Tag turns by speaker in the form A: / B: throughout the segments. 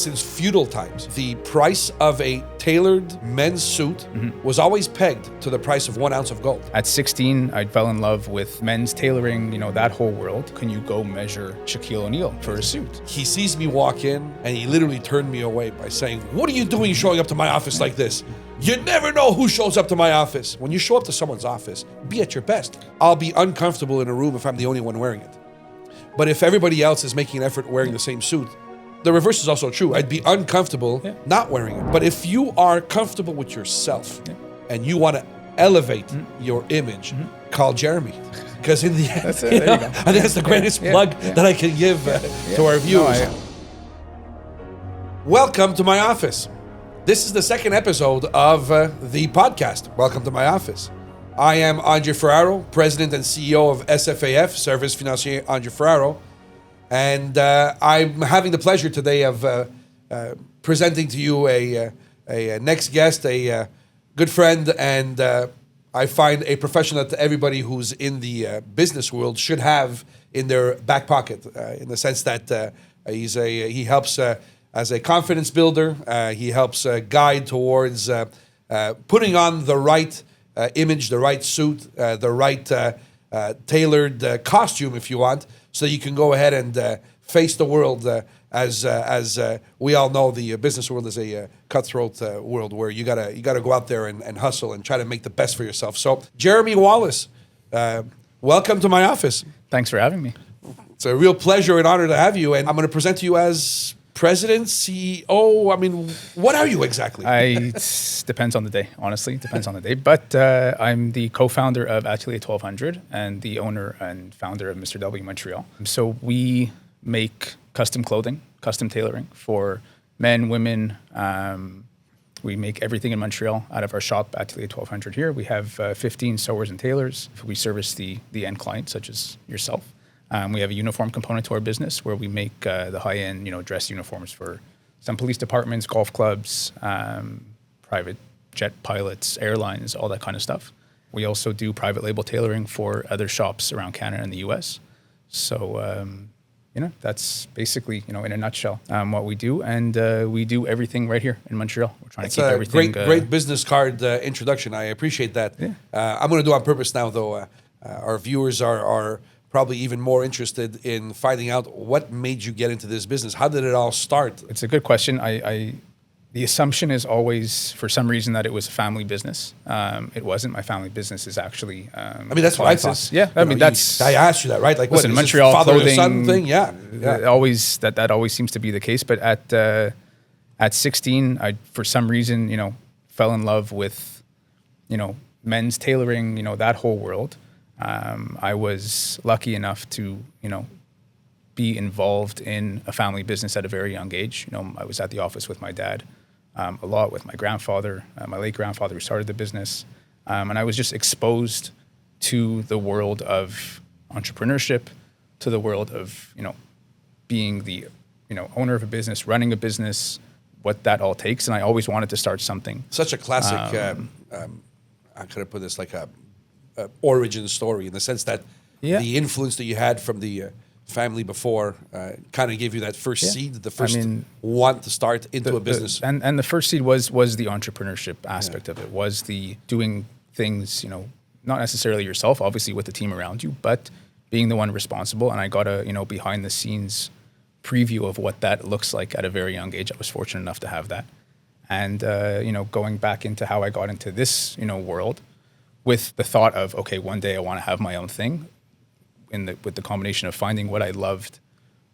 A: since feudal times, the price of a tailored men's suit was always pegged to the price of 1 ounce of gold.
B: At 16, I fell in love with men's tailoring, that whole world. Can you go measure Shaquille O'Neal for a suit?
A: He sees me walk in and he literally turned me away by saying, "What are you doing showing up to my office like this? You never know who shows up to my office." When you show up to someone's office, be at your best. I'll be uncomfortable in a room if I'm the only one wearing it. But if everybody else is making an effort wearing the same suit, the reverse is also true. I'd be uncomfortable not wearing it. But if you are comfortable with yourself and you want to elevate your image, call Jeremy. Because in the end,
B: that's it. There you go.
A: I think that's the greatest plug that I can give to our viewers. Welcome to my office. This is the second episode of the podcast, Welcome to My Office. I am Andre Ferraro, President and CEO of SFAF, Service Financier Andre Ferraro. And I'm having the pleasure today of presenting to you a next guest, a good friend, and I find a professional that everybody who's in the business world should have in their back pocket, in the sense that he helps as a confidence builder. He helps guide towards putting on the right image, the right suit, the right tailored costume, if you want, so you can go ahead and face the world. As we all know, the business world is a cutthroat world where you gotta go out there and hustle and try to make the best for yourself. So, Jeremy Wallace, welcome to my office.
B: Thanks for having me.
A: It's a real pleasure and honor to have you. And I'm going to present to you as President, CEO. I mean, what are you exactly?
B: It depends on the day, honestly. It depends on the day. But I'm the co-founder of Atelier 1200 and the owner and founder of Mr. W Montreal. So we make custom clothing, custom tailoring for men, women. We make everything in Montreal out of our shop, Atelier 1200 here. We have 15 sewers and tailors. We service the end client, such as yourself. We have a uniform component to our business where we make the high-end, dress uniforms for some police departments, golf clubs, private jet pilots, airlines, all that kind of stuff. We also do private label tailoring for other shops around Canada and the US. So, that's basically, in a nutshell, what we do. And we do everything right here in Montreal. We're trying to keep everything.
A: Great business card introduction. I appreciate that.
B: Yeah.
A: I'm going to do on purpose now, though. Our viewers are probably even more interested in finding out what made you get into this business. How did it all start?
B: It's a good question. The assumption is always, for some reason, that it was a family business. It wasn't. My family business is actually.
A: That's what I thought.
B: Yeah,
A: I asked you that, right? Like,
B: listen,
A: what,
B: Montreal
A: father
B: clothing,
A: and son thing? Yeah.
B: Always that always seems to be the case. But at 16, I for some reason fell in love with men's tailoring. That whole world. I was lucky enough to, be involved in a family business at a very young age. I was at the office with my dad a lot, with my grandfather, my late grandfather who started the business. And I was just exposed to the world of entrepreneurship, to the world of, being the, owner of a business, running a business, what that all takes. And I always wanted to start something.
A: Such a classic, how could I put this, like a origin story, in the sense that the influence that you had from the family before kind of gave you that first seed, the first want to start into a business.
B: And the first seed was the entrepreneurship aspect of it, was the doing things, not necessarily yourself, obviously with the team around you, but being the one responsible. And I got a, behind the scenes preview of what that looks like at a very young age. I was fortunate enough to have that. And, going back into how I got into this, world, with the thought of, okay, one day I want to have my own thing, with the combination of finding what I loved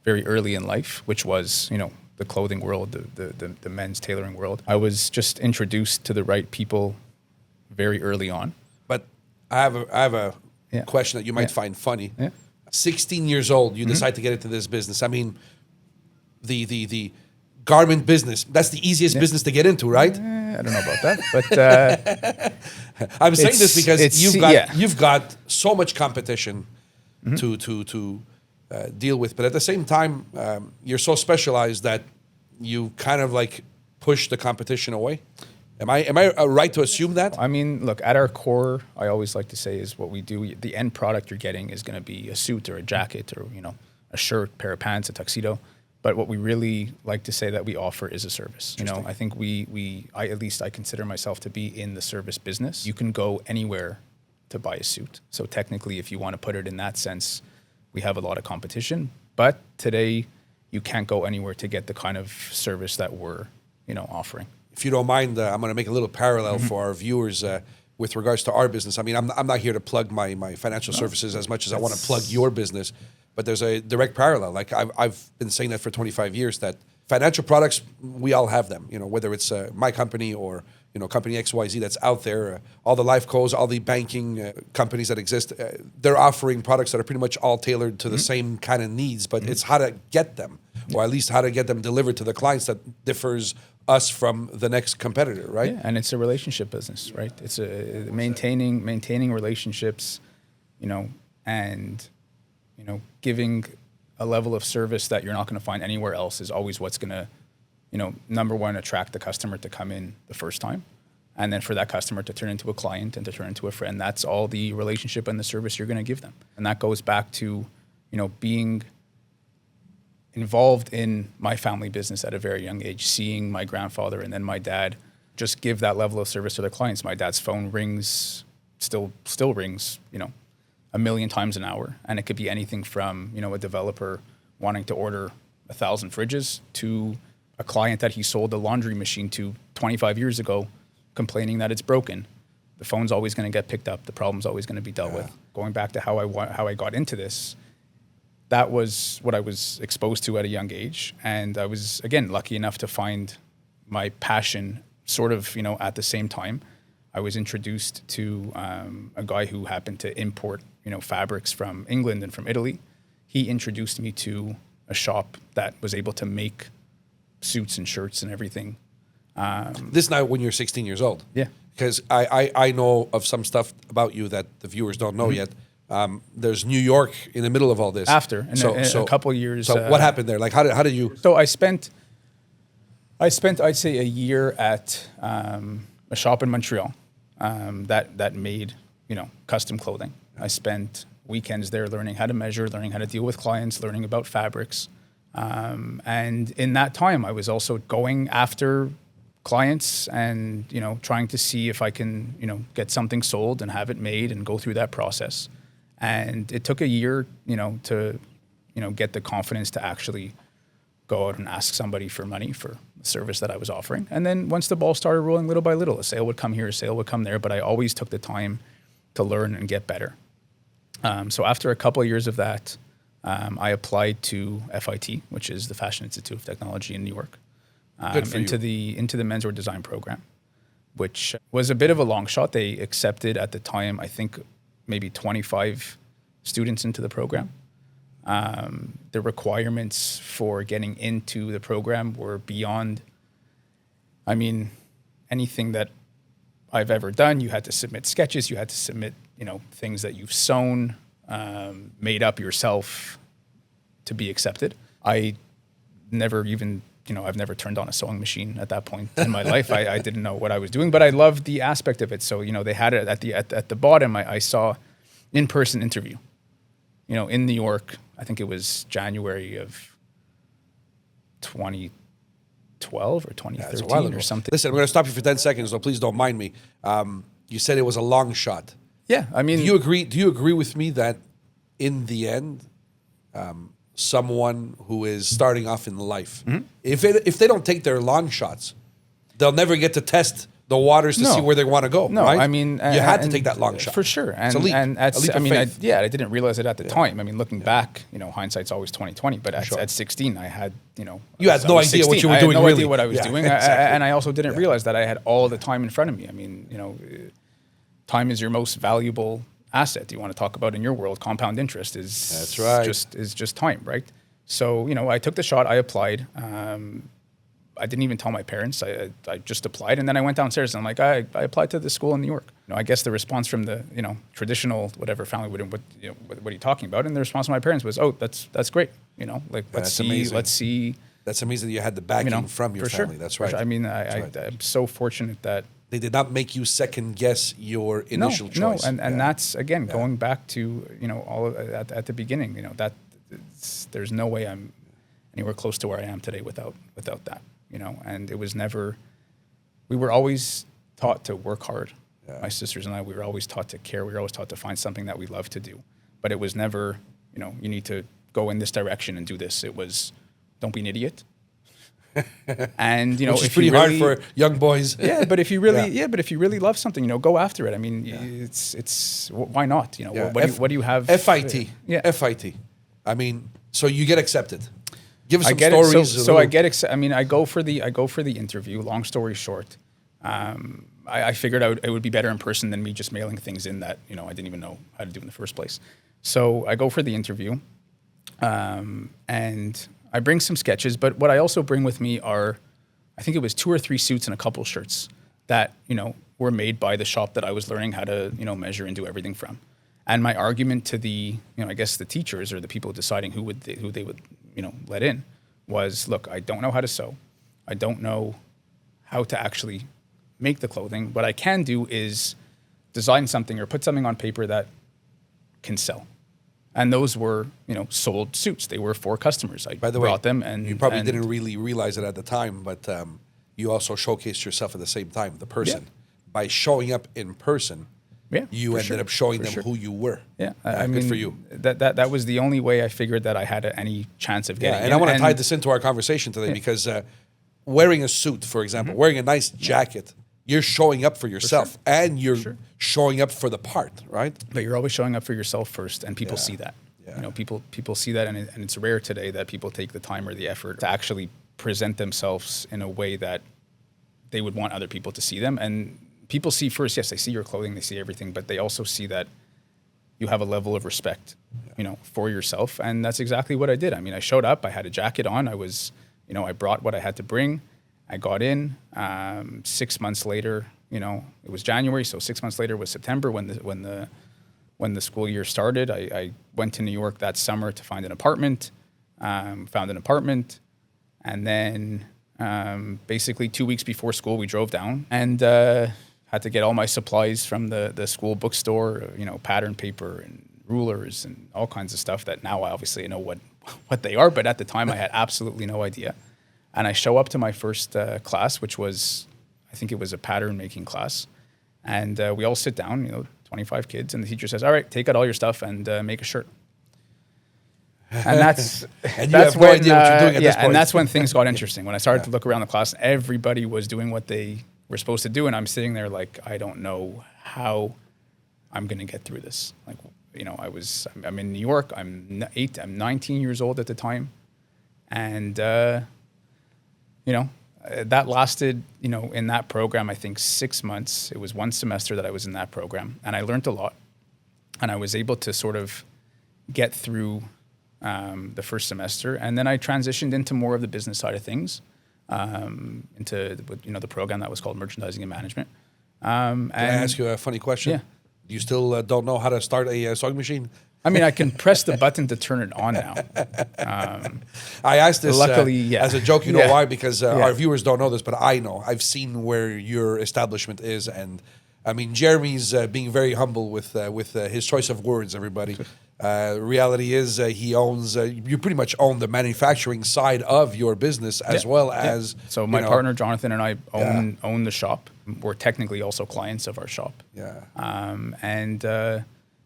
B: very early in life, which was, the clothing world, the men's tailoring world. I was just introduced to the right people very early on.
A: But I have a question that you might find funny.
B: Yeah.
A: 16 years old, you decide to get into this business. I mean, the garment business, that's the easiest business to get into, right?
B: I don't know about that, but
A: I'm saying this because you've got so much competition to deal with, but at the same time, you're so specialized that you kind of like push the competition away. Am I right to assume that?
B: I mean, look, at our core, I always like to say is what we do. The end product you're getting is going to be a suit or a jacket or a shirt, pair of pants, a tuxedo. But what we really like to say that we offer is a service. You know, I think I consider myself to be in the service business. You can go anywhere to buy a suit. So technically, if you want to put it in that sense, we have a lot of competition. But today, you can't go anywhere to get the kind of service that we're, offering.
A: If you don't mind, I'm going to make a little parallel for our viewers with regards to our business. I mean, I'm not here to plug my financial services as much as I want to plug your business. But there's a direct parallel. Like I've been saying that for 25 years, that financial products, we all have them. Whether it's my company or company XYZ that's out there, all the life co's, all the banking companies that exist, they're offering products that are pretty much all tailored to the same kind of needs. But it's how to get them, or at least how to get them delivered to the clients that differs us from the next competitor, right?
B: Yeah, and it's a relationship business, right? It's a maintaining relationships, and giving a level of service that you're not going to find anywhere else is always what's going to, number one, attract the customer to come in the first time. And then for that customer to turn into a client and to turn into a friend. That's all the relationship and the service you're going to give them. And that goes back to, being involved in my family business at a very young age, seeing my grandfather and then my dad just give that level of service to their clients. My dad's phone rings, still rings, 1 million times an hour. And it could be anything from, a developer wanting to order 1,000 fridges to a client that he sold a laundry machine to 25 years ago complaining that it's broken. The phone's always going to get picked up. The problem's always going to be dealt with. Going back to how I got into this, that was what I was exposed to at a young age. And I was, again, lucky enough to find my passion sort of, at the same time. I was introduced to a guy who happened to import, fabrics from England and from Italy. He introduced me to a shop that was able to make suits and shirts and everything.
A: This now when you're 16 years old.
B: Yeah.
A: Because I know of some stuff about you that the viewers don't know yet. There's New York in the middle of all this.
B: After, in a couple of years.
A: So what happened there? Like, how did you?
B: So I spent, I'd say, a year at a shop in Montreal that made, custom clothing. I spent weekends there learning how to measure, learning how to deal with clients, learning about fabrics. And in that time, I was also going after clients and, trying to see if I can, get something sold and have it made and go through that process. And it took a year, to, get the confidence to actually go out and ask somebody for money for the service that I was offering. And then once the ball started rolling little by little, a sale would come here, a sale would come there, but I always took the time to learn and get better. So after a couple of years of that, I applied to FIT, which is the Fashion Institute of Technology in New York, into the menswear design program, which was a bit of a long shot. They accepted at the time, I think, maybe 25 students into the program. The requirements for getting into the program were beyond, anything that I've ever done. You had to submit sketches, you had to submit, things that you've sewn, made up yourself to be accepted. I never even, I've never turned on a sewing machine at that point in my life. I didn't know what I was doing, but I loved the aspect of it. So, they had it at the bottom. I saw in-person interview, in New York. I think it was January of 2012 or 2013 or something.
A: Listen, I'm going to stop you for 10 seconds, so please don't mind me. You said it was a long shot.
B: Yeah,
A: do you agree with me that in the end, someone who is starting off in life, if they don't take their long shots, they'll never get to test the waters to see where they want to go.
B: No,
A: right?
B: you
A: had to take that long shot
B: for sure.
A: It's a leap.
B: I didn't realize it at the time. Looking back, hindsight's always 20/20. But at 16, I had,
A: you had no idea what you were doing.
B: I had no
A: really.
B: idea what I was doing,
A: exactly.
B: And I also didn't realize that I had all the time in front of me. Time is your most valuable asset. You want to talk about in your world, compound interest is
A: that's right.
B: Is just time, right? So I took the shot. I applied. I didn't even tell my parents. I just applied, and then I went downstairs and I'm like, I applied to the school in New York. I guess the response from the traditional whatever family would what are you talking about? And the response from my parents was, oh, that's great. Let's see.
A: That's amazing that you had the backing from your family.
B: Sure.
A: That's right.
B: I'm so fortunate that
A: they did not make you second guess your initial choice.
B: No, and that's again going back to all of, at the beginning. That there's no way I'm anywhere close to where I am today without that, and it was never, we were always taught to work hard. Yeah. My sisters and I, we were always taught to care. We were always taught to find something that we love to do, but it was never, you need to go in this direction and do this. It was, don't be an idiot. And
A: which is pretty hard for young boys.
B: Yeah, but if you really love something, go after it. I mean, it's why not? What do you have?
A: FIT.
B: Yeah,
A: FIT. I mean, so you get accepted. Give us some stories.
B: I go for the interview. Long story short, I figured out it would be better in person than me just mailing things in that I didn't even know how to do in the first place. So I go for the interview, and I bring some sketches, but what I also bring with me are, I think it was 2 or 3 suits and a couple shirts that, were made by the shop that I was learning how to, measure and do everything from. And my argument to the, I guess the teachers or the people deciding who they would, let in was, look, I don't know how to sew. I don't know how to actually make the clothing. What I can do is design something or put something on paper that can sell. And those were, sold suits. They were for customers. I brought them, and
A: you probably didn't really realize it at the time, but you also showcased yourself at the same time, the person. Yeah. By showing up in person, you ended up showing them who you were.
B: Yeah,
A: good for you.
B: That was the only way I figured that I had any chance of getting.
A: Yeah, and I want to tie this into our conversation today because wearing a suit, for example, wearing a nice jacket. You're showing up for yourself and you're showing up for the part, right?
B: But you're always showing up for yourself first, and people see that. Yeah. People see that, and it's rare today that people take the time or the effort to actually present themselves in a way that they would want other people to see them. And people see first, yes, they see your clothing, they see everything, but they also see that you have a level of respect, for yourself, and that's exactly what I did. I mean, I showed up, I had a jacket on, I was, I brought what I had to bring. I got in 6 months later, it was January. So 6 months later was September when the school year started. I went to New York that summer to find an apartment, found an apartment. And then basically 2 weeks before school, we drove down and had to get all my supplies from the school bookstore, pattern paper and rulers and all kinds of stuff that now I obviously know what they are. But at the time I had absolutely no idea. And I show up to my first class, which was, I think it was a pattern making class. And we all sit down, 25 kids, and the teacher says, all right, take out all your stuff and make a shirt. And that's
A: and you have no idea what you're doing at this point.
B: And that's when things got interesting. When I started to look around the class, everybody was doing what they were supposed to do. And I'm sitting there like, I don't know how I'm going to get through this. Like, I'm in New York. I'm 19 years old at the time. And, that lasted, in that program, I think 6 months. It was 1 semester that I was in that program, and I learned a lot. And I was able to sort of get through the first semester, and then I transitioned into more of the business side of things, into the program that was called Merchandising and Management.
A: Can I ask you a funny question?
B: Yeah.
A: You still don't know how to start a sewing machine?
B: I mean, I can press the button to turn it on now.
A: I asked this
B: luckily,
A: as a joke. You know why? Because our viewers don't know this, but I know. I've seen where your establishment is, and I mean, Jeremy's being very humble with his choice of words. Everybody, reality is he owns. You pretty much own the manufacturing side of your business as well as.
B: So my partner Jonathan and I own the shop. We're technically also clients of our shop.
A: Yeah.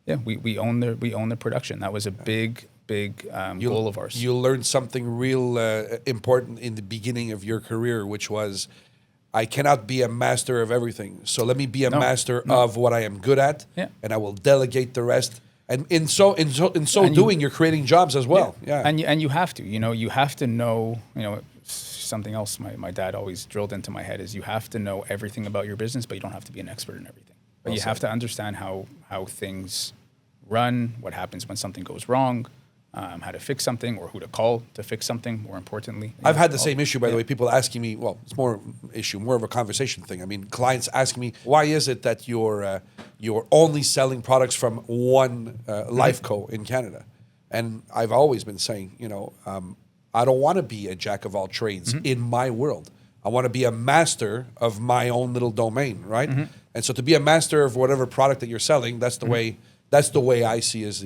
B: We own the production. That was a big goal of ours.
A: You learned something real important in the beginning of your career, which was, I cannot be a master of everything. So let me be a master of what I am good at, and I will delegate the rest. And in so doing, you're creating jobs as well. Yeah.
B: And you have to, you have to know, something else my dad always drilled into my head is you have to know everything about your business, but you don't have to be an expert in everything. But you have to understand how things run, what happens when something goes wrong, how to fix something, or who to call to fix something, more importantly.
A: I've had the same issue, by the way. People asking me, well, it's more of a conversation thing. I mean, clients asking me, why is it that you're only selling products from one Lifeco in Canada? And I've always been saying, I don't want to be a jack of all trades in my world. I want to be a master of my own little domain, right? And so to be a master of whatever product that you're selling, that's the way I see as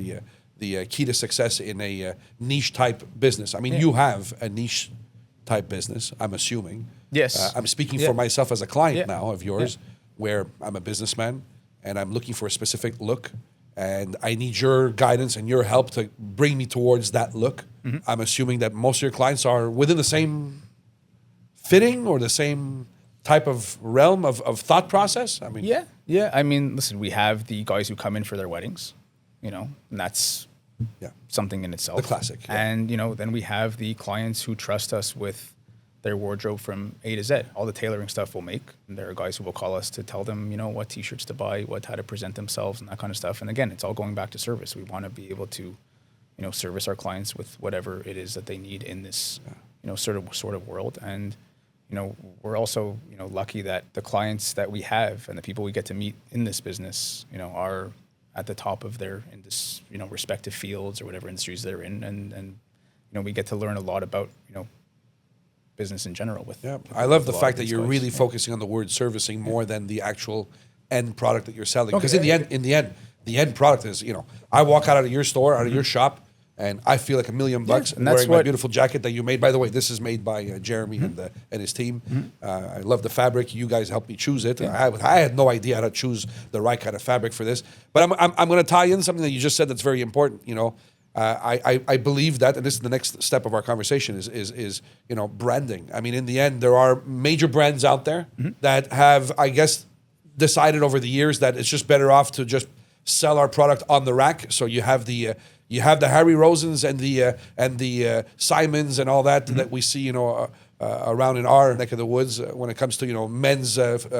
A: the key to success in a niche type business? I mean, you have a niche type business, I'm assuming.
B: Yes.
A: I'm speaking for myself as a client now of yours,
B: Yeah.
A: where I'm a businessman and I'm looking for a specific look, and I need your guidance and your help to bring me towards that look. I'm assuming that most of your clients are within the same fitting or the same type of realm of thought process. I mean,
B: yeah. I mean, listen, we have the guys who come in for their weddings, and that's something in itself.
A: The classic. Yeah.
B: And, then we have the clients who trust us with their wardrobe from A to Z. All the tailoring stuff we'll make. And there are guys who will call us to tell them, what T-shirts to buy, how to present themselves and that kind of stuff. And again, it's all going back to service. We want to be able to, service our clients with whatever it is that they need in this, sort of world. And, we're also, lucky that the clients that we have and the people we get to meet in this business, are at the top of their in this, respective fields or whatever industries they're in, and we get to learn a lot about, business in general.
A: I love the fact that you're really focusing on the word servicing more than the actual end product that you're selling. Because in the end, the end product is, I walk out of your store, out of your shop, and I feel like $1 million
B: and
A: wearing my beautiful jacket that you made. By the way, this is made by Jeremy and his team. I love the fabric. You guys helped me choose it. I had no idea how to choose the right kind of fabric for this. But I'm going to tie in something that you just said that's very important. I believe that, and this is the next step of our conversation, is branding. I mean, in the end, there are major brands out there that have, I guess, decided over the years that it's just better off to just sell our product on the rack. So you have the Harry Rosens and the Simons and all that that we see around in our neck of the woods when it comes to men's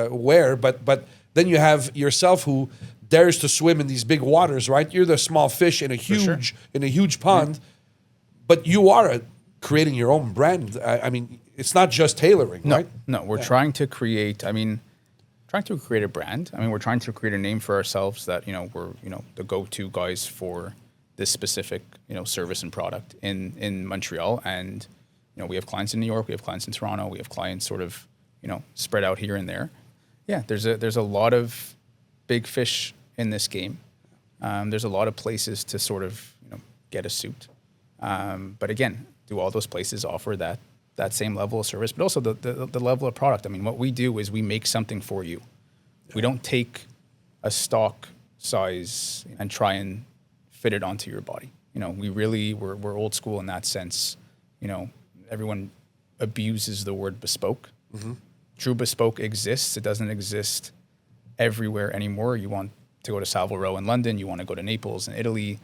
A: wear. But then you have yourself who dares to swim in these big waters, right? You're the small fish in a huge pond, but you are creating your own brand. I mean, it's not just tailoring, right?
B: No, we're trying to create. I mean, trying to create a brand. I mean, we're trying to create a name for ourselves that we're the go-to guys for this specific service and product in Montreal, and we have clients in New York, we have clients in Toronto, we have clients sort of spread out here and there. Yeah, there's a lot of big fish in this game. There's a lot of places to sort of get a suit, but again, do all those places offer that same level of service, but also the level of product? I mean, what we do is we make something for you. We don't take a stock size and try and fit it onto your body. We're old school in that sense. Everyone abuses the word bespoke. True bespoke exists. It doesn't exist everywhere anymore. You want to go to Savile Row in London, you want to go to Naples in Italy,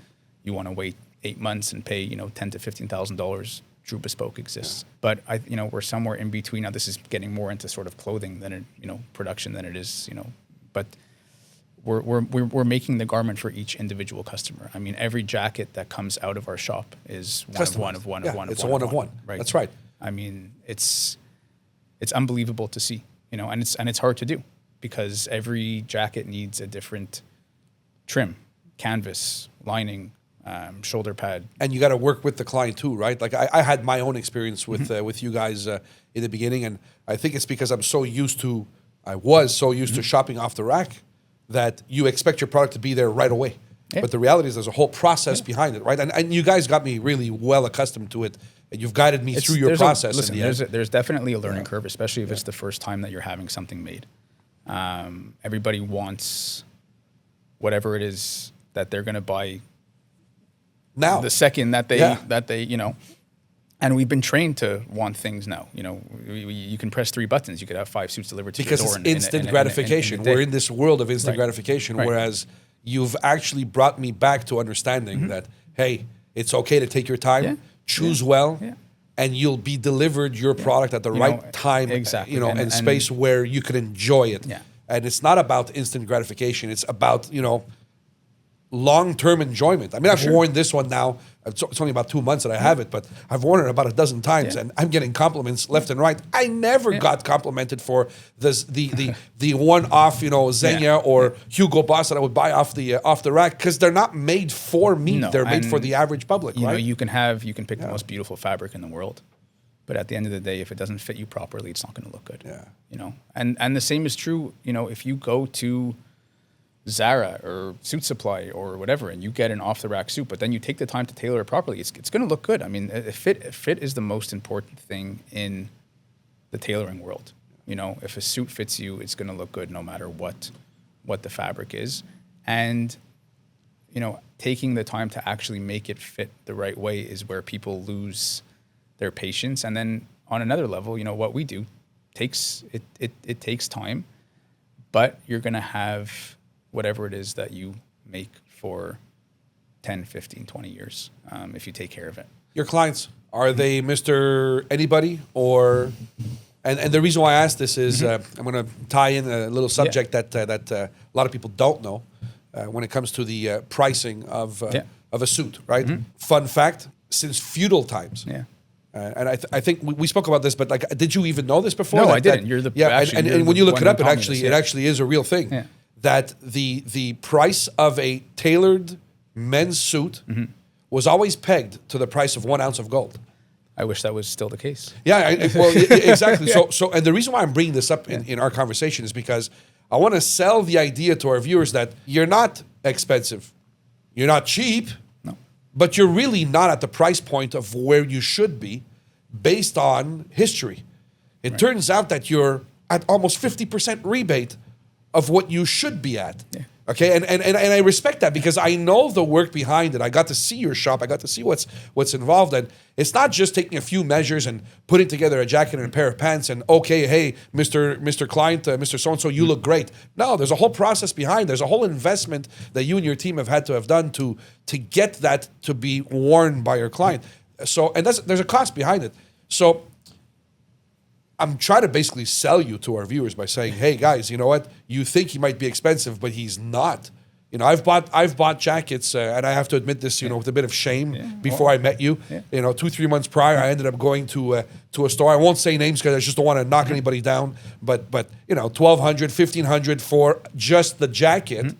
B: you want to wait 8 months and pay $10,000 to $15,000. True bespoke exists, but we're somewhere in between. Now this is getting more into sort of clothing than production than it is but we're making the garment for each individual customer. I mean, every jacket that comes out of our shop is one of one.
A: It's a one of one.
B: Right.
A: That's right.
B: I mean, it's unbelievable to see, and it's hard to do because every jacket needs a different trim, canvas, lining, shoulder pad.
A: And you got to work with the client too, right? Like I had my own experience with you guys in the beginning, and I think it's because I was so used to shopping off the rack that you expect your product to be there right away. Yeah. But the reality is there's a whole process behind it, right? And you guys got me really well accustomed to it, and you've guided me through your process.
B: There's definitely a learning curve, especially if it's the first time that you're having something made. Everybody wants whatever it is that they're going to buy
A: now.
B: The second that they and we've been trained to want things now. You can press 3 buttons. You could have 5 suits delivered to your door.
A: Because it's instant gratification. We're in this world of instant gratification, whereas you've actually brought me back to understanding that, hey, it's okay to take your time, choose well, and you'll be delivered your product at the right time, and space where you can enjoy it. Yeah. And it's not about instant gratification. It's about, long-term enjoyment. I mean, I've worn this one now. It's only about 2 months that I have it, but I've worn it about a dozen times, and I'm getting compliments left and right. I never got complimented for this, the one-off, Zegna or Hugo Boss that I would buy off the rack, because they're not made for me. No, they're made for the average public.
B: Right? You can pick the most beautiful fabric in the world, but at the end of the day, if it doesn't fit you properly, it's not going to look good. Yeah. And the same is true. If you go to Zara or Suit Supply or whatever, and you get an off-the-rack suit, but then you take the time to tailor it properly, it's going to look good. I mean, fit is the most important thing in the tailoring world. You know, if a suit fits you, it's going to look good no matter what the fabric is. And, you know, taking the time to actually make it fit the right way is where people lose their patience. And then on another level, you know, what we do takes time, but you're going to have whatever it is that you make for 10, 15, 20 years if you take care of it. Your
A: clients, are they Mr. Anybody or... And the reason why I asked this is I'm going to tie in a little subject that a lot of people don't know when it comes to the pricing of a suit, right? Fun fact, since feudal times. And I think we spoke about this, but like, did you even know this before?
B: No, I didn't. You're the
A: and when you look it up, it actually is a real thing.
B: Yeah.
A: That the price of a tailored men's suit was always pegged to the price of 1 ounce of gold.
B: I wish that was still the case.
A: Yeah, exactly. So, and the reason why I'm bringing this up in our conversation is because I want to sell the idea to our viewers that you're not expensive, you're not cheap,
B: no,
A: but you're really not at the price point of where you should be based on history. It turns out that you're at almost 50% rebate of what you should be at.
B: Yeah.
A: Okay, and I respect that because I know the work behind it. I got to see your shop. I got to see what's involved. And it's not just taking a few measures and putting together a jacket and a pair of pants and, okay, hey, Mr. Client, Mr. So-and-so, you look great. No, there's a whole process behind. There's a whole investment that you and your team have had to have done to get that to be worn by your client. So, and there's a cost behind it. So I'm trying to basically sell you to our viewers by saying, hey guys, you know what? You think he might be expensive, but he's not. You know, I've bought jackets, and I have to admit this, you know, with a bit of shame before I met you.
B: Yeah.
A: You know, 2-3 months prior, I ended up going to a store. I won't say names because I just don't want to knock anybody down. But you know, $1,200, $1,500 for just the jacket,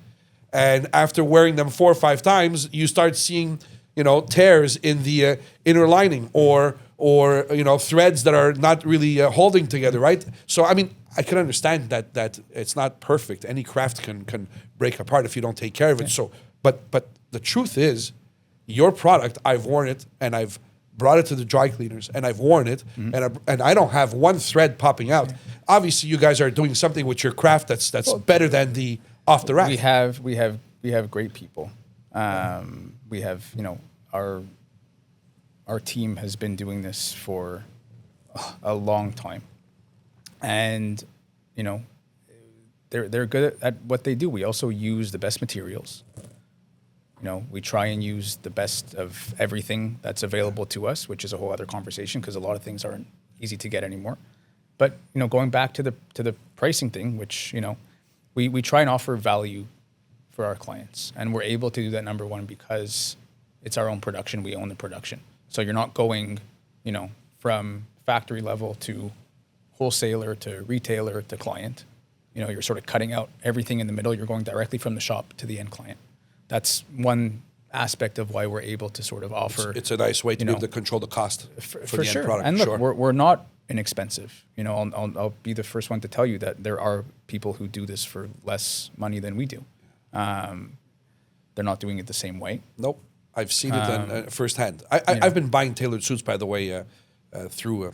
A: and after wearing them 4 or 5 times, you start seeing, you know, tears in the inner lining or you know, threads that are not really holding together, right? So I mean, I can understand that it's not perfect. Any craft can break apart if you don't take care of it. So, but the truth is, your product, I've worn it and I've brought it to the dry cleaners and I've worn it and I don't have one thread popping out. Yeah. Obviously, you guys are doing something with your craft that's better than the off the rack.
B: We have great people. We have, you know, our team has been doing this for a long time, and you know, they're good at what they do. We also use the best materials. You know, we try and use the best of everything that's available to us, which is a whole other conversation because a lot of things aren't easy to get anymore. But you know, going back to the pricing thing, which, you know, we try and offer value for our clients, and we're able to do that, number one, because it's our own production. We own the production. So you're not going, you know, from factory level to wholesaler to retailer to client. You know, you're sort of cutting out everything in the middle. You're going directly from the shop to the end client. That's one aspect of why we're able to sort of offer.
A: It's a nice way to be able to control the cost for the end product.
B: And look, we're not inexpensive. You know, I'll be the first one to tell you that there are people who do this for less money than we do. They're not doing it the same way.
A: Nope. I've seen it firsthand. I've been buying tailored suits, by the way, through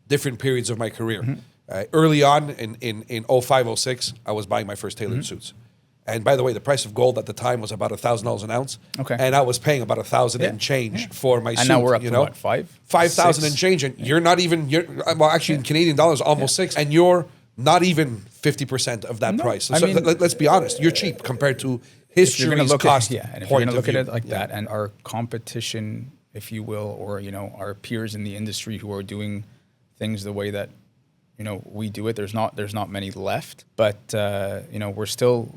A: different periods of my career. Early on in 05, 06, I was buying my first tailored suits. And by the way, the price of gold at the time was about $1,000 an ounce. Okay. And I was paying about $1,000 and change for my suit.
B: And now we're up to what,
A: 5,000 and change. And you're not even, well, actually in Canadian dollars, almost 6. And you're not even 50% of that price. So let's be honest. You're cheap compared to history's cost.
B: And if you're going to look at it like that, and our competition, if you will, or, you know, our peers in the industry who are doing things the way that, you know, we do it, there's not many left. But, you know, we're still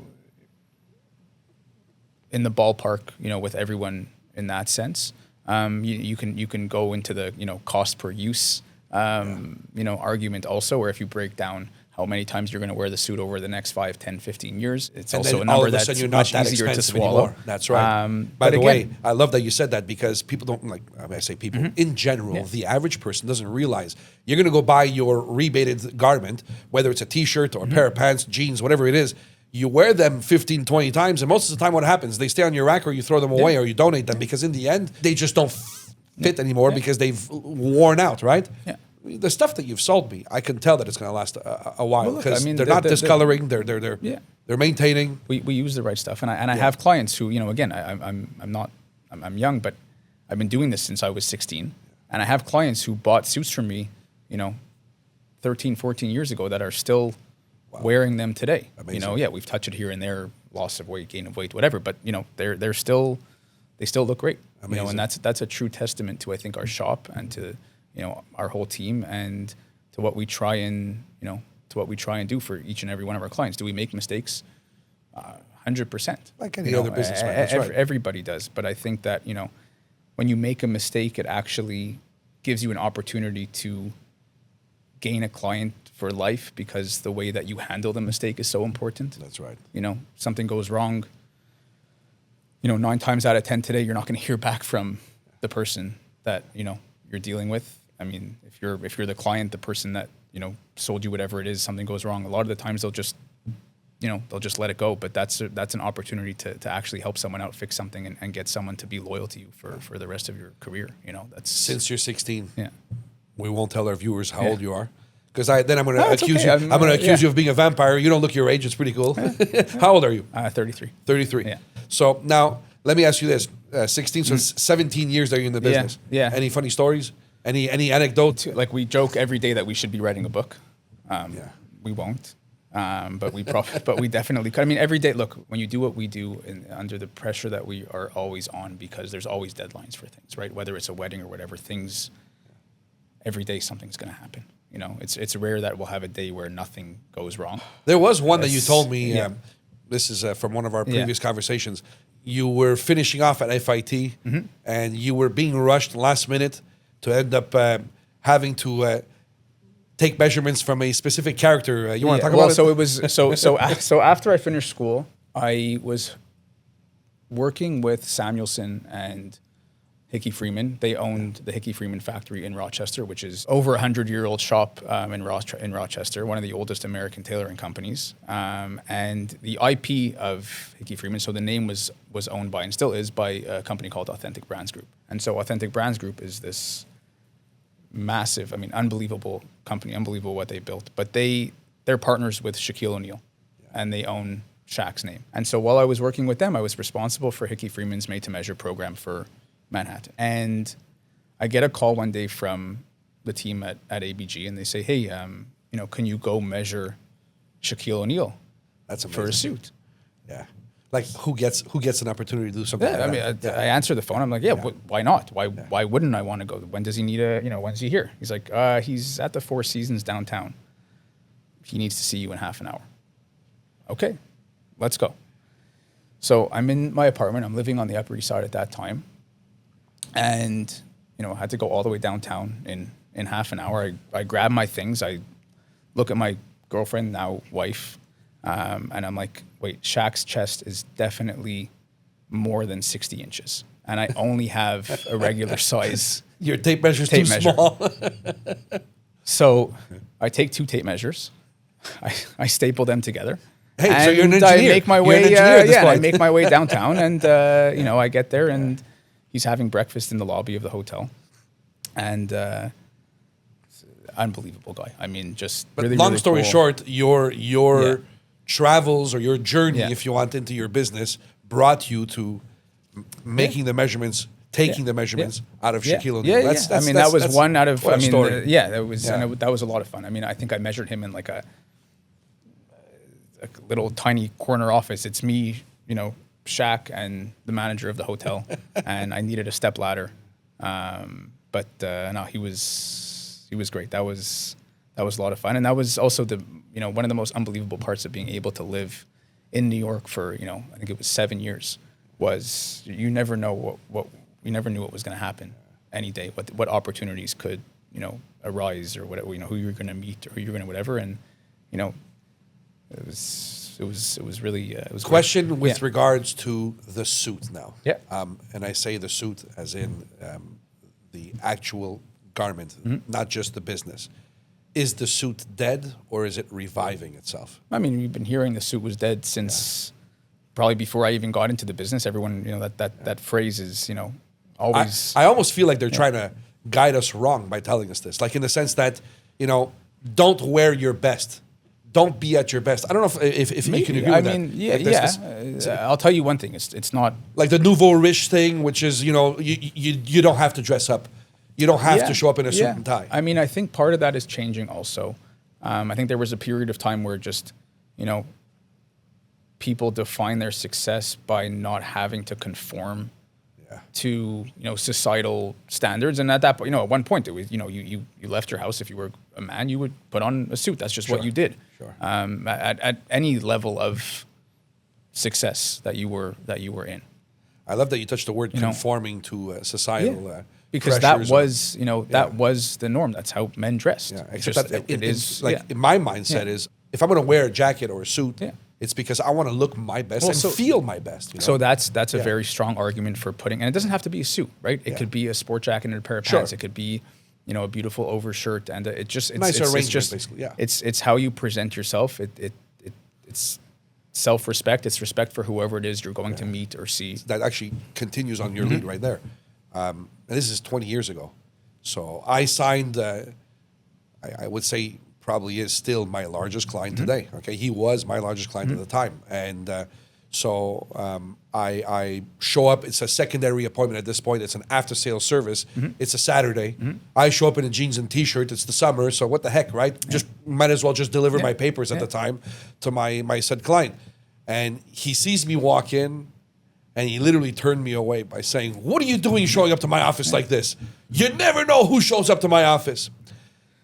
B: in the ballpark, you know, with everyone in that sense. You can go into the, you know, cost per use, you know, argument also, or if you break down how many times you're going to wear the suit over the next 5, 10, 15 years. It's also a number that's much easier to swallow.
A: Anymore. That's right. By the way, I love that you said that because people don't like, I say people, in general, the average person doesn't realize you're going to go buy your rebated garment, whether it's a t-shirt or a pair of pants, jeans, whatever it is. you wear them 15, 20 times, and most of the time what happens, they stay on your rack or you throw them away or you donate them because in the end, they just don't fit anymore because they've worn out, right?
B: Yeah.
A: The stuff that you've sold me, I can tell that it's going to last a while
B: look,
A: because
B: I mean,
A: they're not discoloring, they're maintaining.
B: We use the right stuff, and I have clients who, again, I'm young, but I've been doing this since I was 16, and I have clients who bought suits from me, 13, 14 years ago that are still wearing them today.
A: Amazing.
B: We've touched it here and there, loss of weight, gain of weight, whatever, but they still look great.
A: Amazing.
B: And that's a true testament to, I think, our shop and to our whole team and to what we try and do for each and every one of our clients. Do we make mistakes? 100%.
A: Like any other businessman, that's right.
B: Everybody does, but I think that when you make a mistake, it actually gives you an opportunity to gain a client for life because the way that you handle the mistake is so important.
A: That's right.
B: Something goes wrong. 9 times out of 10 today, you're not going to hear back from the person that you're dealing with. I mean, if you're the client, the person that sold you whatever it is, something goes wrong. A lot of the times they'll just let it go. But that's an opportunity to actually help someone out, fix something, and get someone to be loyal to you for the rest of your career. That's
A: since you're 16.
B: Yeah.
A: We won't tell our viewers how old you are. Because I'm going to accuse
B: okay.
A: you. I'm going to accuse you of being a vampire. You don't look your age. It's pretty cool. How old are you?
B: 33.
A: 33.
B: Yeah.
A: So now let me ask you this: 16, so 17 years that you're in the business.
B: Yeah.
A: Any funny stories? Any anecdotes?
B: Like we joke every day that we should be writing a book. We won't. But we definitely could. I mean, every day. Look, when you do what we do, under the pressure that we are always on, because there's always deadlines for things, right? Whether it's a wedding or whatever, things. Every day something's going to happen. It's rare that we'll have a day where nothing goes wrong.
A: There was one that you told me. This is from one of our previous conversations. You were finishing off at FIT, and you were being rushed last minute to end up having to take measurements from a specific character. You want to talk about it?
B: So it was so after I finished school, I was working with Samuelson and Hickey Freeman. They owned the Hickey Freeman factory in Rochester, which is over 100-year-old shop in Rochester, one of the oldest American tailoring companies. And the IP of Hickey Freeman, so the name was owned by and still is by a company called Authentic Brands Group. And so Authentic Brands Group is this massive, unbelievable company, unbelievable what they built. But they're partners with Shaquille O'Neal, and they own Shaq's name. And so while I was working with them, I was responsible for Hickey Freeman's made-to-measure program for Manhattan. And I get a call one day from the team at ABG, and they say, hey, can you go measure Shaquille O'Neal for a suit?
A: Yeah. Like who gets an opportunity to do something like that?
B: I answer the phone. I'm like, why not? Why wouldn't I want to go? When does he need when's he here? He's like, he's at the Four Seasons downtown. He needs to see you in half an hour. Okay, let's go. So I'm in my apartment. I'm living on the Upper East Side at that time. And, I had to go all the way downtown in half an hour. I grab my things. I look at my girlfriend, now wife, and I'm like, wait, Shaq's chest is definitely more than 60 inches. And I only have a regular size.
A: Your tape measure's too small.
B: So I take 2 tape measures. I staple them together.
A: Hey, so you're an engineer.
B: I make my way, I make my way downtown, and I get there, and he's having breakfast in the lobby of the hotel, and unbelievable guy. Just
A: but
B: really,
A: long
B: really
A: story
B: cool.
A: short, your travels or your journey, if you want, into your business brought you to making the measurements, taking the measurements out of Shaquille O'Neal.
B: That was one out of.
A: Story.
B: That was that was a lot of fun. I think I measured him in like a little tiny corner office. It's me, Shaq and the manager of the hotel, and I needed a step ladder. But no, he was great. That was a lot of fun, and that was also one of the most unbelievable parts of being able to live in New York for I think it was 7 years. Was you never know what you never knew what was going to happen any day. What opportunities could arise or whatever. Who you're going to meet or who you're going to whatever, and It was really it was
A: question
B: great.
A: with regards to the suit now.
B: Yeah.
A: And I say the suit as in the actual garment, not just the business. is the suit dead or is it reviving itself?
B: I mean, we've been hearing the suit was dead since probably before I even got into the business. Everyone, that phrase is, always.
A: I almost feel like they're trying to guide us wrong by telling us this. Like in the sense that, don't wear your best. Don't be at your best. I don't know if you can agree with that.
B: I mean, I'll tell you one thing. It's not
A: like the nouveau riche thing, which is you don't have to dress up, you don't have to show up in a suit and tie.
B: I mean, I think part of that is changing also. I think there was a period of time where just people define their success by not having to conform to societal standards, and at that point, at one point it was you left your house. If you were a man, you would put on a suit. That's just what you did.
A: Sure.
B: At any level of success that you were in.
A: I love that you touched the word conforming to societal
B: because that was that was the norm. That's how men dressed.
A: Yeah, except that in my mindset is if I'm going to wear a jacket or a suit. Yeah. It's because I want to look my best and feel my best.
B: So that's a very strong argument for putting, and it doesn't have to be a suit, right? It could be a sport jacket and a pair of pants. It could be, a beautiful overshirt, and it's
A: nice arrangement, basically. Yeah,
B: it's how you present yourself. It's self-respect. It's respect for whoever it is you're going to meet or see.
A: That actually continues on your lead right there. And this is 20 years ago, so I signed. I would say. Probably is still my largest client today. Okay, he was my largest client at the time, and so I show up. It's a secondary appointment at this point. It's an after-sales service. It's a Saturday. I show up in a jeans and t-shirt. It's the summer, so what the heck, right? Just might as well just deliver my papers at the time to my said client. And he sees me walk in, and he literally turned me away by saying, "What are you doing showing up to my office like this? You never know who shows up to my office."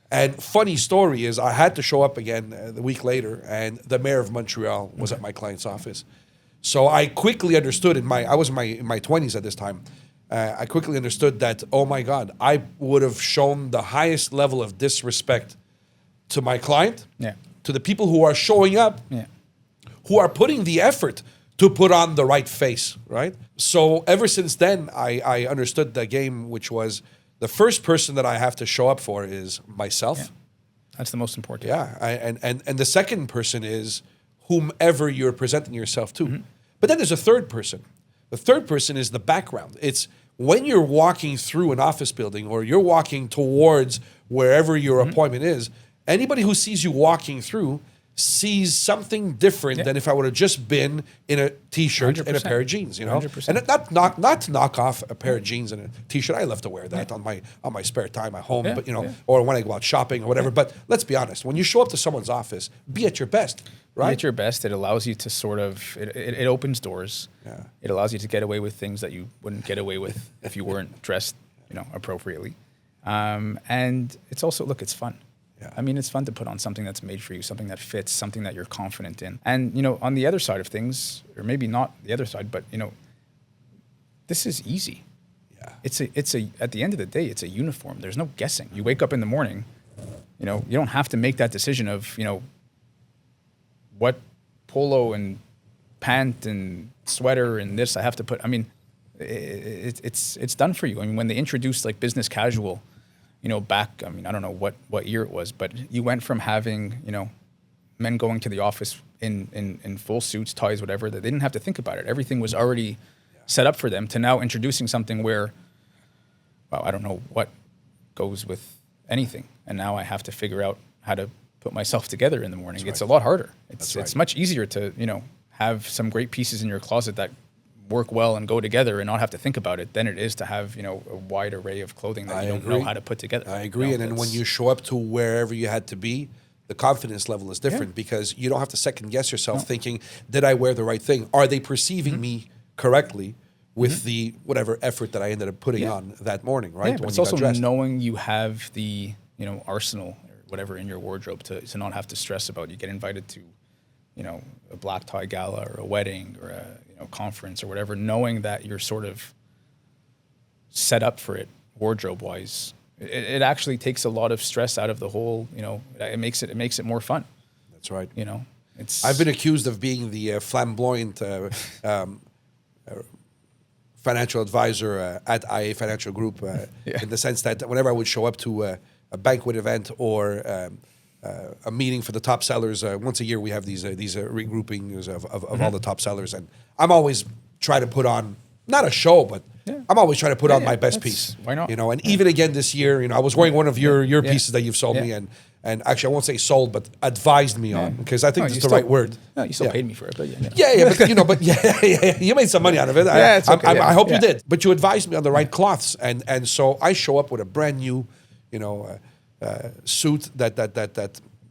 A: And funny story is I had to show up again the week later, and the mayor of Montreal was at my client's office. So I quickly understood I was in my 20s at this time. I quickly understood that, oh my God, I would have shown the highest level of disrespect to my client, to the people who are showing up, who are putting the effort to put on the right face, right? So ever since then, I understood the game, which was, the first person that I have to show up for is myself.
B: Yeah. That's the most important.
A: Yeah, and the second person is whomever you're presenting yourself to. But then there's a third person. The third person is the background. It's when you're walking through an office building or you're walking towards wherever your appointment is, anybody who sees you walking through sees something different than if I would have just been in a t-shirt 100%. And a pair of jeans, 100%. And not to knock off a pair of jeans and a t-shirt. I love to wear that on my spare time at home, but or when I go out shopping or whatever. But let's be honest, when you show up to someone's office, be at your best, right?
B: Be at your best. It allows you to sort of it opens doors. Yeah. It allows you to get away with things that you wouldn't get away with if you weren't dressed, appropriately. And it's also it's fun. Yeah. I mean, it's fun to put on something that's made for you, something that fits, something that you're confident in. And, on the other side of things, or maybe not the other side, but, this is easy. Yeah. It's a at the end of the day, it's a uniform. There's no guessing. You wake up in the morning, you don't have to make that decision of, what polo and pant and sweater and this I have to put. I mean, it's done for you. I mean, when they introduced business casual, back, I don't know what year it was, but you went from having, men going to the office in full suits, ties, whatever, that they didn't have to think about it. Everything was already set up for them, to now introducing something where, I don't know what goes with anything. And now I have to figure out how to put myself together in the morning. It's a lot harder. It's much easier to, have some great pieces in your closet that work well and go together and not have to think about it than it is to have, a wide array of clothing that you don't know how to put together.
A: I agree. And then when you show up to wherever you had to be, the confidence level is different because you don't have to second guess yourself thinking, did I wear the right thing? Are they perceiving me correctly with the whatever effort that I ended up putting on that morning, right?
B: Yeah, but it's also knowing you have the, arsenal or whatever in your wardrobe to not have to stress about. You get invited to, a black tie gala or a wedding or a conference or whatever, knowing that you're sort of set up for it wardrobe wise, it actually takes a lot of stress out of the whole. It makes it more fun.
A: That's right.
B: It's.
A: I've been accused of being the flamboyant financial advisor at IA Financial Group in the sense that whenever I would show up to a banquet event or a meeting for the top sellers. Once a year, we have these regroupings of all the top sellers, and I'm always trying to put on not a show, but I'm always trying to put on my best piece.
B: Why not?
A: And even again this year, I was wearing one of your pieces that you've sold me, and actually I won't say sold, but advised me on, because I think that's the right word.
B: No, you still paid me for it, but
A: but you made some money out of it.
B: It's okay,
A: I hope you did, but you advised me on the right cloths, and so I show up with a brand new, suit that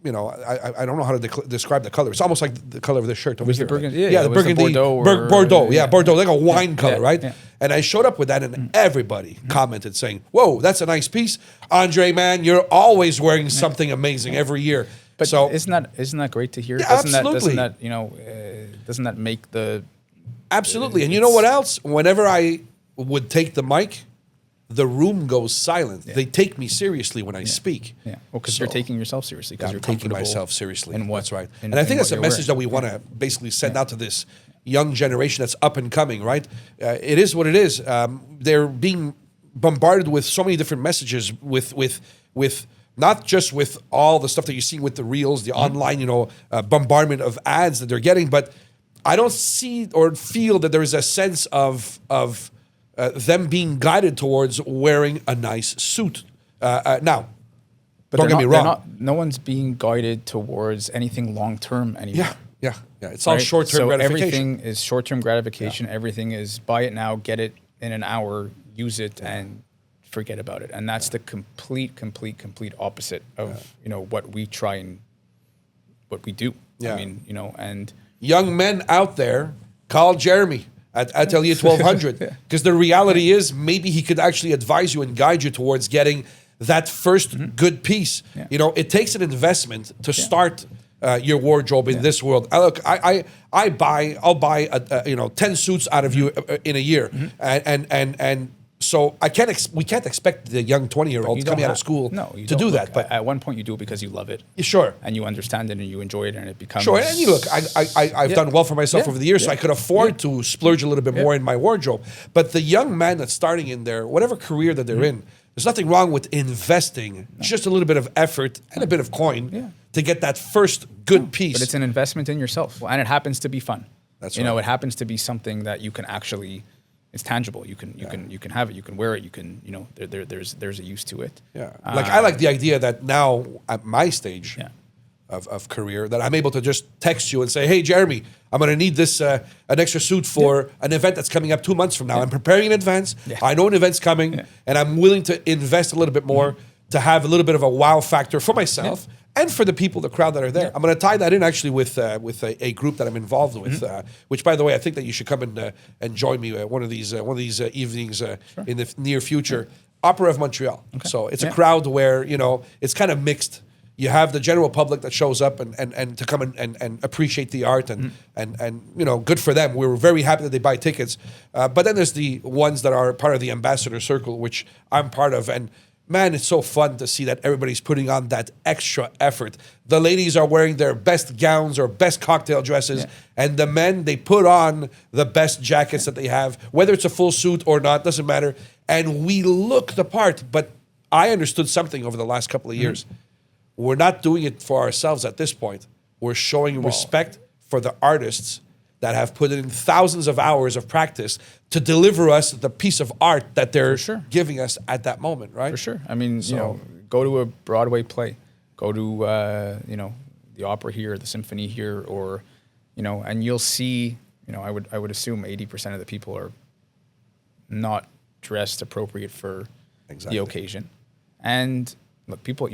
A: I don't know how to describe the color. It's almost like the color of this shirt over here.
B: Burgundy,
A: the burgundy, Bordeaux, Bordeaux, like a wine color, right? Yeah. And I showed up with that, and everybody commented saying, "Whoa, that's a nice piece, Andre, man. You're always wearing something amazing every year."
B: But
A: so
B: isn't that great to hear?
A: Yeah,
B: absolutely. Doesn't that make the
A: absolutely? And you know what else? Whenever I would take the mic, the room goes silent. They take me seriously when I speak.
B: Yeah, well, because you're taking yourself seriously. Because
A: I'm taking myself seriously.
B: And
A: that's right. And I think that's a message that we want to basically send out to this young generation that's up and coming, right? It is what it is. They're being bombarded with so many different messages with not just with all the stuff that you see with the reels, the online, bombardment of ads that they're getting, but I don't see or feel that there is a sense of them being guided towards wearing a nice suit. Now,
B: but don't get me wrong. No one's being guided towards anything long-term anymore.
A: Yeah. It's all short-term gratification.
B: Everything is short-term gratification. Yeah. Everything is buy it now, get it in an hour, use it, and forget about it. And that's the complete opposite of what we try and what we do.
A: Yeah.
B: I mean, and
A: young men out there, call Jeremy at Atelier 1200, because the reality is maybe he could actually advise you and guide you towards getting that first good piece. Yeah. It takes an investment to start your wardrobe in this world. I'll buy 10 suits out of you in a year, and so we can't expect the young 20-year-old coming out of school to do that. But
B: at one point you do it because you love it.
A: Sure.
B: And you understand it and you enjoy it and it becomes...
A: Sure, and look, I've done well for myself over the years, so I could afford to splurge a little bit more in my wardrobe. But the young man that's starting in there, whatever career that they're in, there's nothing wrong with investing just a little bit of effort and a bit of coin to get that first good piece.
B: But it's an investment in yourself. And it happens to be fun.
A: That's right.
B: It happens to be something that you can actually... It's tangible. You can have it. You can wear it. You can there's a use to it.
A: Yeah. I like the idea that now at my stage of career that I'm able to just text you and say, "Hey Jeremy, I'm going to need this an extra suit for an event that's coming up 2 months from now. I'm preparing in advance. I know an event's coming, and I'm willing to invest a little bit more to have a little bit of a wow factor for myself." And for the people, the crowd that are there. I'm going to tie that in actually with a group that I'm involved with, which, by the way, I think that you should come and join me one of these evenings in the near future. Opera of Montreal. Okay. So it's a crowd where it's kind of mixed. You have the general public that shows up and to come and appreciate the art and good for them. We were very happy that they buy tickets. But then there's the ones that are part of the ambassador circle, which I'm part of, and man, it's so fun to see that everybody's putting on that extra effort. The ladies are wearing their best gowns or best cocktail dresses, and the men, they put on the best jackets that they have, whether it's a full suit or not, doesn't matter. And we look the part, but I understood something over the last couple of years. We're not doing it for ourselves at this point. We're showing respect for the artists that have put in thousands of hours of practice to deliver us the piece of art that they're giving us at that moment, right?
B: For sure. I mean, go to a Broadway play, go to the opera here, the symphony here, or and you'll see, I would assume 80% of the people are not dressed appropriate for the occasion, and look, people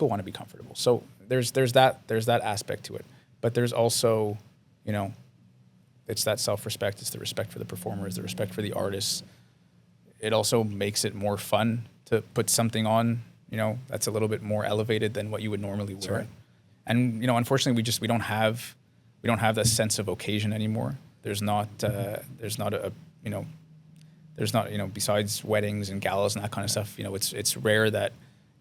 B: want to be comfortable, so there's that aspect to it, but there's also it's that self-respect. It's the respect for the performers, the respect for the artists. It also makes it more fun to put something on, that's a little bit more elevated than what you would normally wear. Right. And unfortunately, we don't have that sense of occasion anymore. There's not besides weddings and galas and that kind of stuff. It's rare that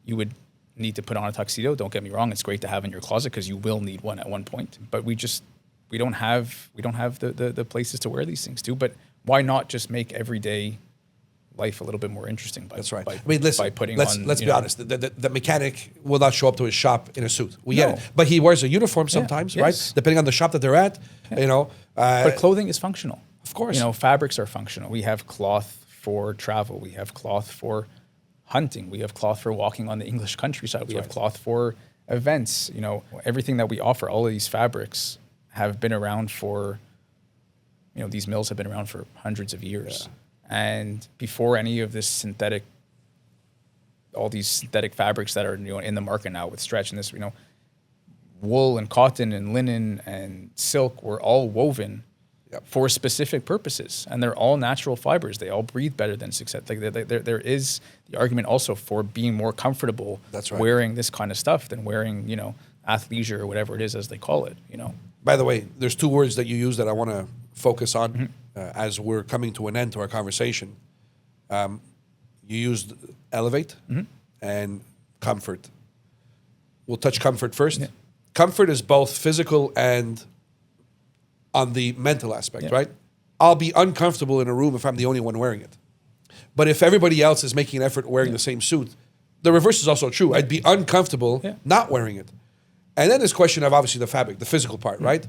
B: you would need to put on a tuxedo. Don't get me wrong; it's great to have in your closet because you will need one at one point. But we don't have the places to wear these things to. But why not just make every day life a little bit more interesting.
A: That's right.
B: By,
A: I mean, listen,
B: by putting
A: let's
B: on,
A: be honest. The mechanic will not show up to his shop in a suit. We get it. But he wears a uniform sometimes,
B: yes.
A: right? Depending on the shop that they're at, you know.
B: But clothing is functional.
A: Of course.
B: You know, fabrics are functional. We have cloth for travel. We have cloth for hunting. We have cloth for walking on the English countryside. We have cloth for events. You know, everything that we offer, all of these fabrics have been around for, you know, these mills have been around for hundreds of years. And before any of this synthetic, all these synthetic fabrics that are, you know, in the market now with stretch and this, you know, wool and cotton and linen and silk were all woven for specific purposes, and they're all natural fibers. They all breathe better than success. Like there is the argument also for being more comfortable wearing this kind of stuff than wearing, you know, athleisure or whatever it is as they call it. You know.
A: By the way, there's two words that you use that I want to focus on as we're coming to an end to our conversation. You used elevate and comfort. We'll touch comfort first. Yeah. Comfort is both physical and on the mental aspect, right? I'll be uncomfortable in a room if I'm the only one wearing it. But if everybody else is making an effort wearing the same suit, the reverse is also true. I'd be uncomfortable not wearing it. And then there's question of obviously the fabric, the physical part, right?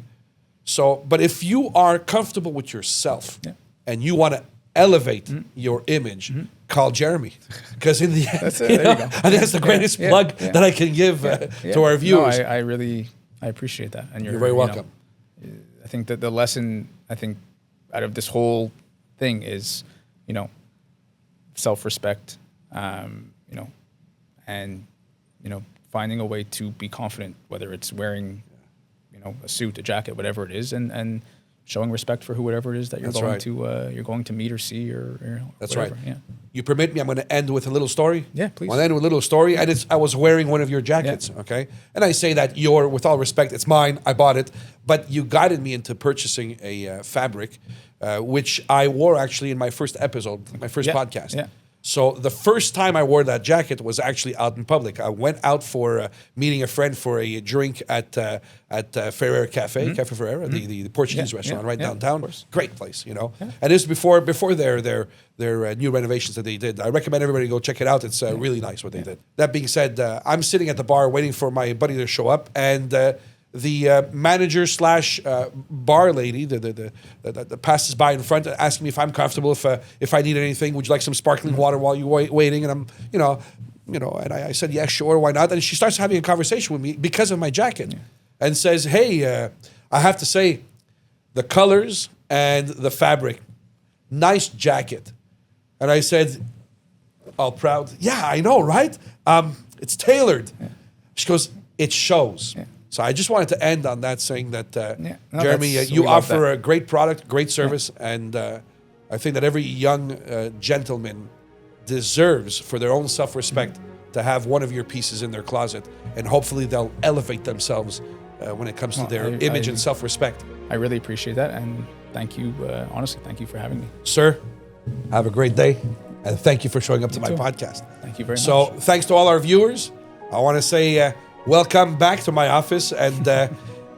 A: So, but if you are comfortable with yourself and you want to elevate your image, call Jeremy. Because in the end, I think that's the greatest plug that I can give to our viewers.
B: No, I appreciate that. And
A: you're very welcome.
B: You know, I think that the lesson, out of this whole thing is, you know, self-respect, you know, and, you know, finding a way to be confident, whether it's wearing, you know, a suit, a jacket, whatever it is, and showing respect for whoever it is that you're going to meet or see or
A: That's
B: whatever.
A: right.
B: Yeah.
A: You permit me? I'm going to end with a little story.
B: Yeah, please.
A: I'll end with a little story. And I was wearing one of your jackets, okay? And I say that with all respect, it's mine. I bought it. But you guided me into purchasing a fabric, which I wore actually in my first episode, my first podcast. Yeah. So the first time I wore that jacket was actually out in public. I went out for meeting a friend for a drink at Ferrero Cafe, Cafe Ferrero, the Portuguese restaurant right downtown. Great place, you know. And this is before their new renovations that they did. I recommend everybody go check it out. It's really nice what they did. That being said, I'm sitting at the bar waiting for my buddy to show up, and the manager / bar lady that passes by in front asking me if I'm comfortable, if I need anything. Would you like some sparkling water while you're waiting? And I'm, you know, and I said, yeah, sure, why not? And she starts having a conversation with me because of my jacket, and says, hey, I have to say, the colors and the fabric, nice jacket. And I said, all proud, yeah, I know, right? It's tailored. She goes, it shows. So I just wanted to end on that, saying that, Jeremy, you offer a great product, great service, and I think that every young gentleman deserves, for their own self-respect, to have one of your pieces in their closet, and hopefully they'll elevate themselves when it comes to their image and self-respect.
B: I really appreciate that, and thank you, honestly, thank you for having me.
A: Sir, have a great day, and thank you for showing up to my podcast.
B: Thank you very much.
A: So thanks to all our viewers. I want to say welcome back to my office, and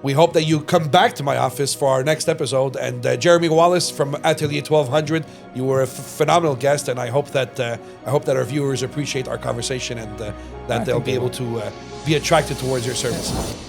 A: we hope that you come back to my office for our next episode. And Jeremy Wallace from Atelier 1200, you were a phenomenal guest, and I hope that our viewers appreciate our conversation, and that they'll be able to be attracted towards your service.